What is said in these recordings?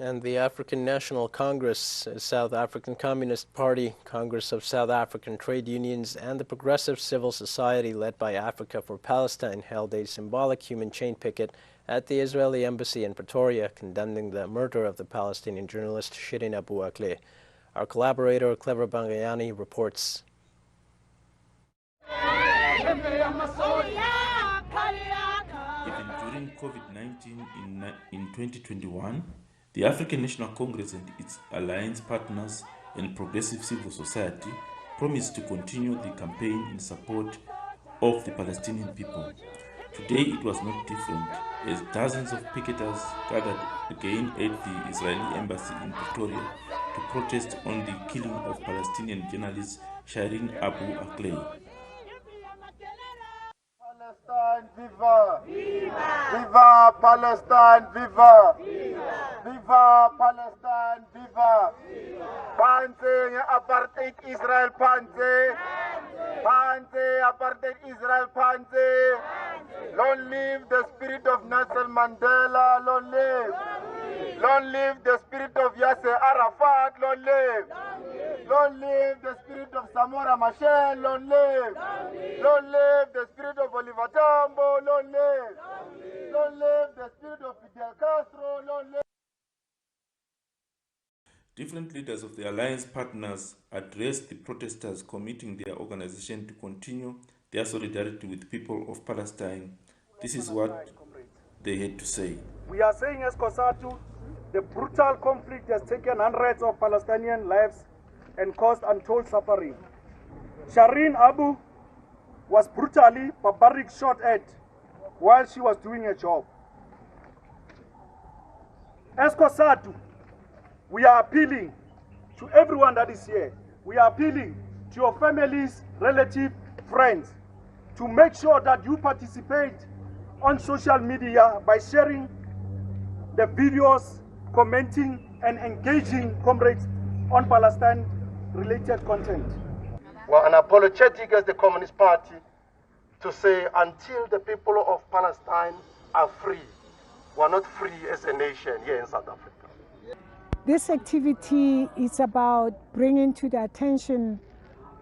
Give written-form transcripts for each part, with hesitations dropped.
And the African National Congress, South African Communist Party, Congress of South African Trade Unions, and the Progressive Civil Society led by Africa for Palestine held a symbolic human chain picket at the Israeli embassy in Pretoria, condemning the murder of the Palestinian journalist Shireen Abu Akleh. Our collaborator, Clever Bangayani, reports. Even during COVID-19 in 2021, the African National Congress and its alliance partners and progressive civil society promised to continue the campaign in support of the Palestinian people. Today it was not different, as dozens of picketers gathered again at the Israeli embassy in Pretoria to protest on the killing of Palestinian journalist Shireen Abu Akleh. Palestine, viva! Viva! Viva Palestine, viva! Viva! Viva Palestine, viva! Panze apartheid Israel, panze! Panze apartheid Israel, panze! Long live the spirit of Nelson Mandela, long live! Long live the spirit of Yasser Arafat, long live! Long live the spirit of Samora Machel, long live! Long live the spirit of Oliver Tambo, long live! Long live the spirit of Fidel Castro, long live! Different leaders of the alliance partners addressed the protesters, committing their organization to continue their solidarity with the people of Palestine. This is what they had to say. We are saying as COSATU, the brutal conflict has taken hundreds of Palestinian lives and caused untold suffering. Shireen Abu was brutally, barbaric shot at while she was doing her job. As COSATU, we are appealing to everyone that is here. We are appealing to your families, relatives, friends, to make sure that you participate on social media by sharing the videos, commenting, and engaging comrades on Palestine-related content. We're unapologetic as the Communist Party to say until the people of Palestine are free, we're not free as a nation here in South Africa. This activity is about bringing to the attention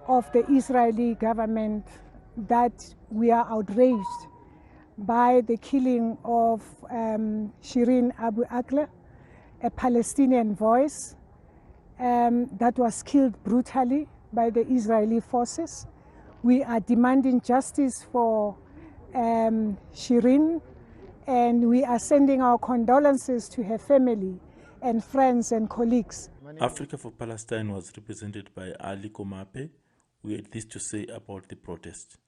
of the Israeli government that we are outraged by the killing of Shireen Abu Akleh, a Palestinian voice that was killed brutally by the Israeli forces. We are demanding justice for Shireen, and we are sending our condolences to her family and friends and colleagues. Africa for Palestine was represented by Ali Komape. We had this to say about the protest.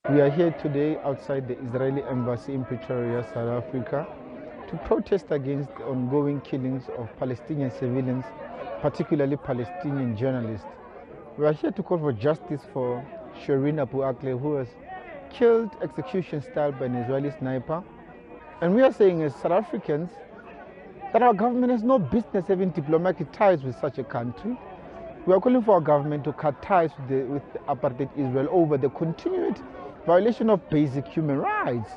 We are here today outside the Israeli embassy in Pretoria, South Africa, to protest against the ongoing killings of Palestinian civilians, particularly Palestinian journalists. We are here to call for justice for Shireen Abu Akleh, who was killed execution style by an Israeli sniper. And we are saying as South Africans that our government has no business having diplomatic ties with such a country. We are calling for our government to cut ties with apartheid Israel over the continued violation of basic human rights.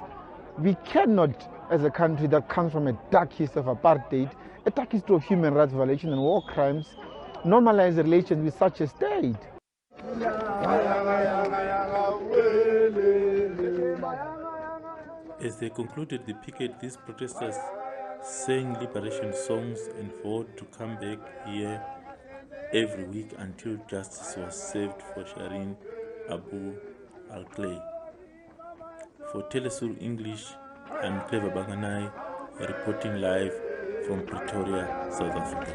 We cannot, as a country that comes from a dark history of apartheid, a dark history of human rights violation and war crimes, normalize relations with such a state. As they concluded the picket, these protesters sang liberation songs and vowed to come back here every week until justice was served for Shireen Abu Akleh. For teleSUR English, I'm Clever Bangayani, reporting live from Pretoria, South Africa.